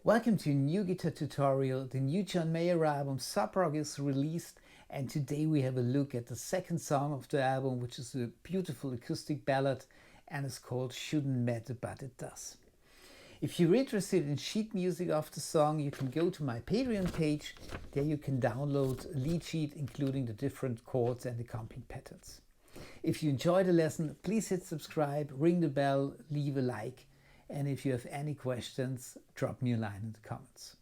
Welcome to a new guitar tutorial. The new John Mayer album Sob Rock is released, and today we have a look at the second song of the album, which is a beautiful acoustic ballad and is called Shouldn't Matter But It Does. If you're interested in sheet music of the song, you can go to my Patreon page. There you can download a lead sheet including the different chords and accompanying patterns. If you enjoy the lesson, please hit subscribe, ring the bell, leave a like. And if you have any questions, drop me a line in the comments.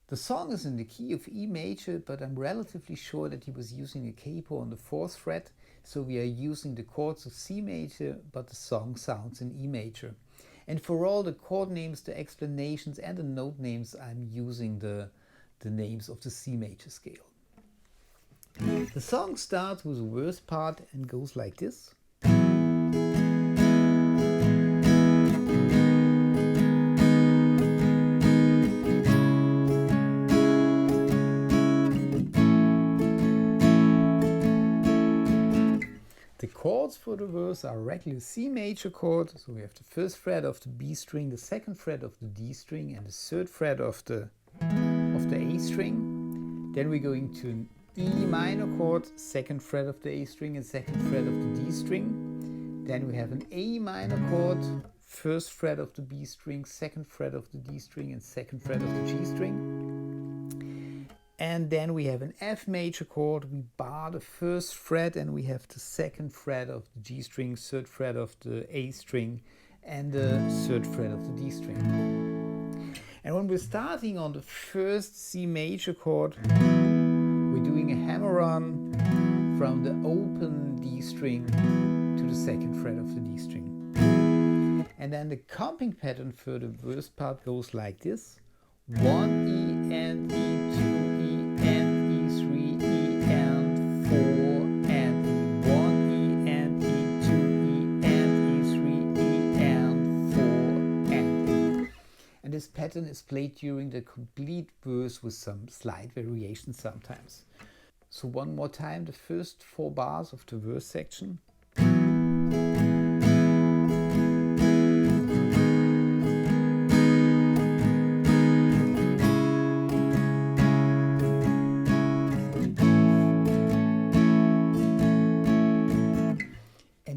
The song is in the key of E major, but I'm relatively sure that he was using a capo on the 4th fret, so we are using the chords of C major, but the song sounds in E major. And for all the chord names, the explanations and the note names, I'm using the names of the C major scale. The song starts with the verse part and goes like this. The chords for the verse are regular C major chord, so we have the 1st fret of the B string, the 2nd fret of the D string, and the 3rd fret of the A string. Then we're going to an E minor chord, 2nd fret of the A string and 2nd fret of the D string. Then we have an A minor chord, 1st fret of the B string, 2nd fret of the D string, and 2nd fret of the G string. And then we have an F major chord. We bar the 1st fret and we have the 2nd fret of the G string, 3rd fret of the A string, and the 3rd fret of the D string. And when we're starting on the 1st C major chord, we're doing a hammer-on from the open D string to the 2nd fret of the D string. And then the comping pattern for the verse part goes like this. 1 E and E, 2 E and E, 3 E and 4 and E, 1 E and E, 2 E and E, 3 E and 4 and E. And this pattern is played during the complete verse with some slight variations sometimes. So one more time, the first 4 bars of the verse section.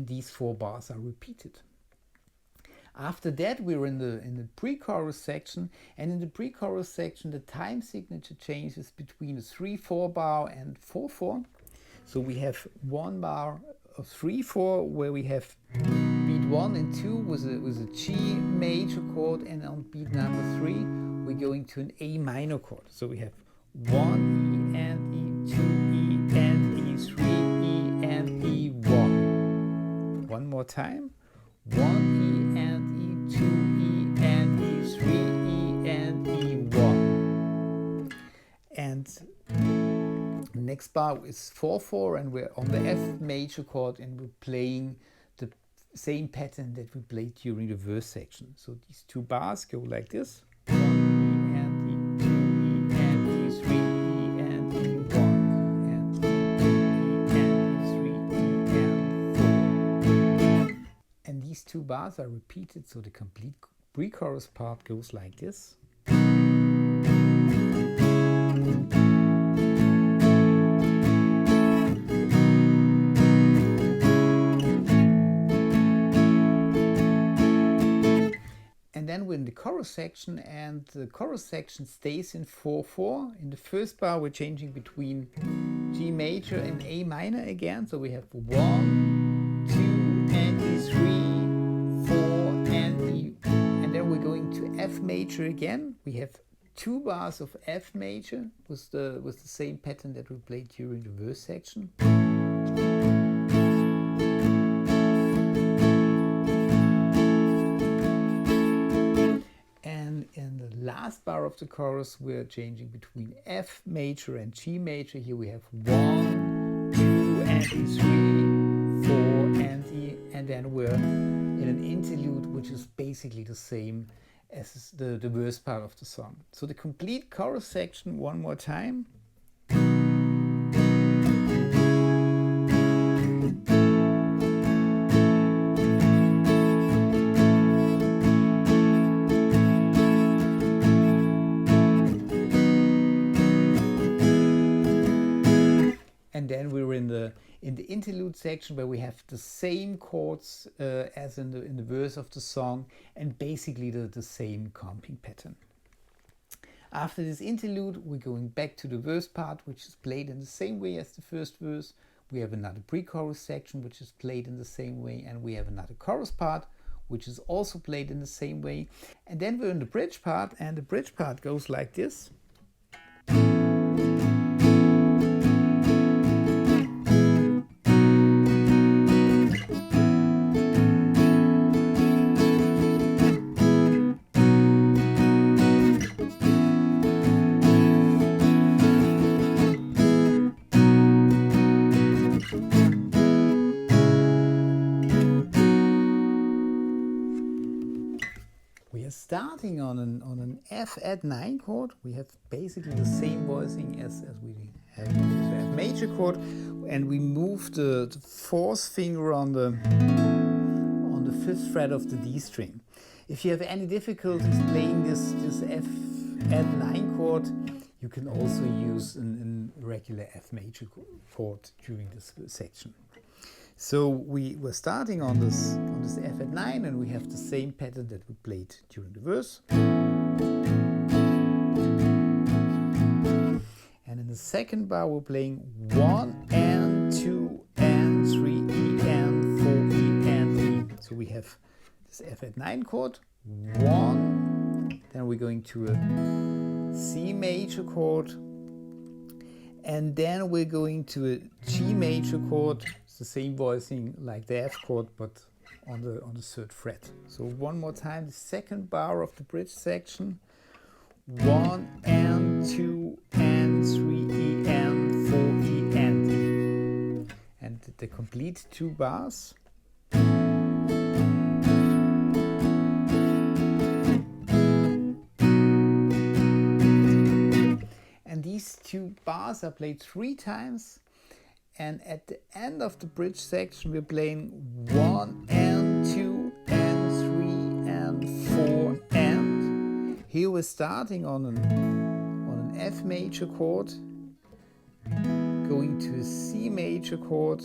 These 4 bars are repeated. After that, we're in the pre-chorus section, and in the pre-chorus section the time signature changes between a 3/4 bar and 4/4. So we have 1 bar of 3/4 where we have beat 1 and 2 with a G major chord, and on beat number 3 we're going to an A minor chord. So we have 1 E and E, 2 E and E, 3 E and E, 1. One more time. 1 E and E, 2 E and E, 3 E and E, 1. And the next bar is 4/4, and we're on the F major chord, and we're playing the same pattern that we played during the verse section. So these 2 bars go like this. 1 E and E, 2 E and E, 3 E and E, 1 and E, 2 E and E, 3 E and 4. And these 2 bars are repeated, so the complete pre-chorus part goes like this. And then we're in the chorus section, and the chorus section stays in 4/4. In the first bar we're changing between G major and A minor again, so we have 1, 2 and E, 3, 4 and E, and then we're going to F major again. We have 2 bars of F major with the same pattern that we played during the verse section. And in the last bar of the chorus we're changing between F major and G major. Here we have 1, 2 and E, 3, 4 and E, and then we're in an interlude which is basically the same as the verse part of the song. So the complete chorus section one more time. in the interlude section where we have the same chords as in the verse of the song, and basically the same comping pattern. After this interlude, we're going back to the verse part, which is played in the same way as the first verse. We have another pre-chorus section, which is played in the same way, and we have another chorus part, which is also played in the same way. And then we're in the bridge part, and the bridge part goes like this. Starting on an F add 9 chord, we have basically the same voicing as we have with the F major chord, and we move the fourth finger on the 5th fret of the D string. If you have any difficulties playing this F add 9 chord, you can also use a regular F major chord during this section. So we were starting on this F at 9, and we have the same pattern that we played during the verse. And in the second bar we're playing 1 and 2 and 3 E and 4 E and E. So we have this F at 9 chord, 1, then we're going to a C major chord, and then we're going to a G major chord. It's the same voicing like the F chord, but on the 3rd fret. So one more time, the second bar of the bridge section, 1 and 2 and 3 E and 4 E and E. And the complete 2 bars. And these 2 bars are played 3 times. And at the end of the bridge section, we're playing 1 and 2 and 3 and 4 and. Here we're starting on an F major chord, going to a C major chord,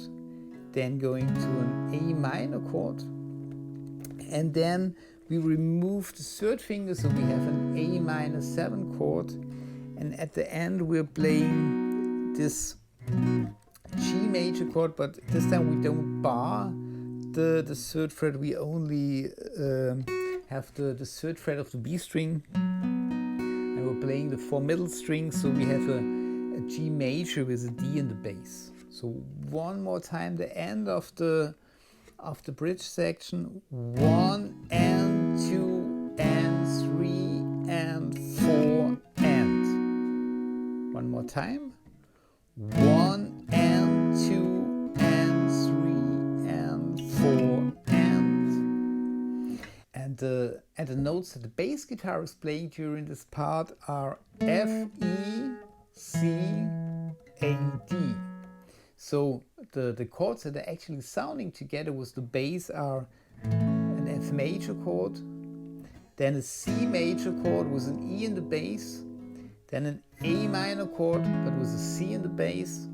then going to an A minor chord, and then we remove the 3rd finger, so we have an A minor 7 chord, and at the end we're playing this G major chord, but this time we don't bar the 3rd fret, we only have the 3rd fret of the B string, and we're playing the 4 middle strings, so we have a G major with a D in the bass. So one more time, the end of the bridge section, 1 and 2 and 3 and 4 and. One more time. 1 and 2 and 3 and 4 and the notes that the bass guitar is playing during this part are F, E, C, A, D. So the chords that are actually sounding together with the bass are an F major chord, then a C major chord with an E in the bass, then an A minor chord but with a C in the bass,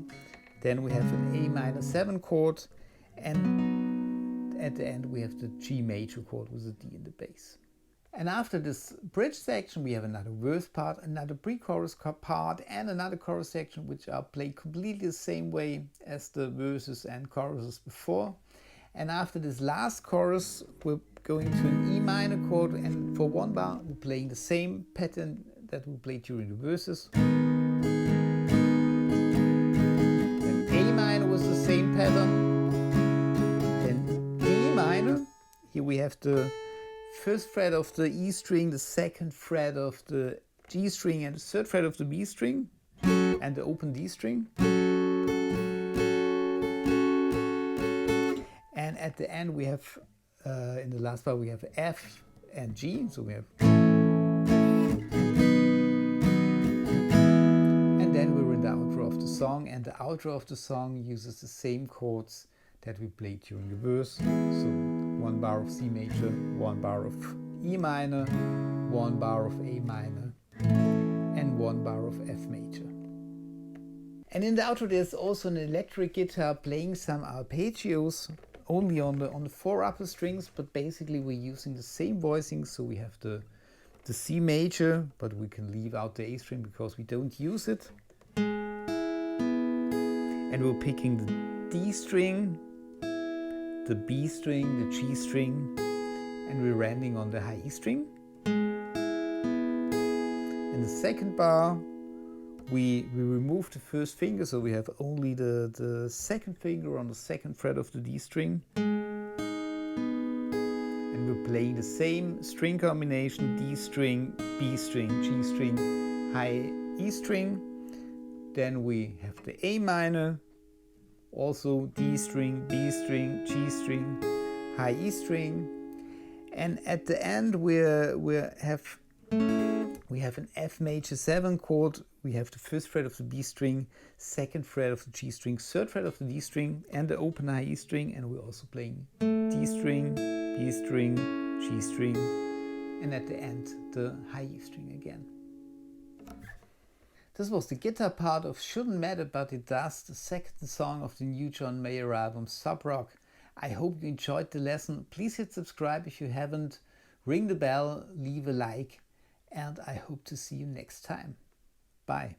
then we have an A minor 7 chord, and at the end we have the G major chord with a D in the bass. And after this bridge section we have another verse part, another pre-chorus part, and another chorus section, which are played completely the same way as the verses and choruses before. And after this last chorus we're going to an E minor chord, and for 1 bar we're playing the same pattern that we played during the verses. Then A minor was the same pattern. Then E minor. Here we have the 1st fret of the E string, the 2nd fret of the G string, and the 3rd fret of the B string, and the open D string. And at the end we have, in the last part we have F and G, so we have. And then we're in the outro of the song, and the outro of the song uses the same chords that we played during the verse. So 1 bar of C major, 1 bar of E minor, 1 bar of A minor, and 1 bar of F major. And in the outro there's also an electric guitar playing some arpeggios only on the 4 upper strings, but basically we're using the same voicing. So we have the C major, but we can leave out the A string because we don't use it. And we're picking the D string, the B string, the G string, and we're landing on the high E string. In the second bar, we remove the first finger, so we have only the second finger on the second fret of the D string. And we're playing the same string combination, D string, B string, G string, high E string. Then we have the A minor, also D string, B string, G string, high E string. And at the end we have an F major 7 chord. We have the first fret of the B string, second fret of the G string, third fret of the D string, and the open high E string. And we're also playing D string, B string, G string, and at the end the high E string again. This was the guitar part of Shouldn't Matter But It Does, the second song of the new John Mayer album Sob Rock. I hope you enjoyed the lesson. Please hit subscribe if you haven't, ring the bell, leave a like, and I hope to see you next time. Bye.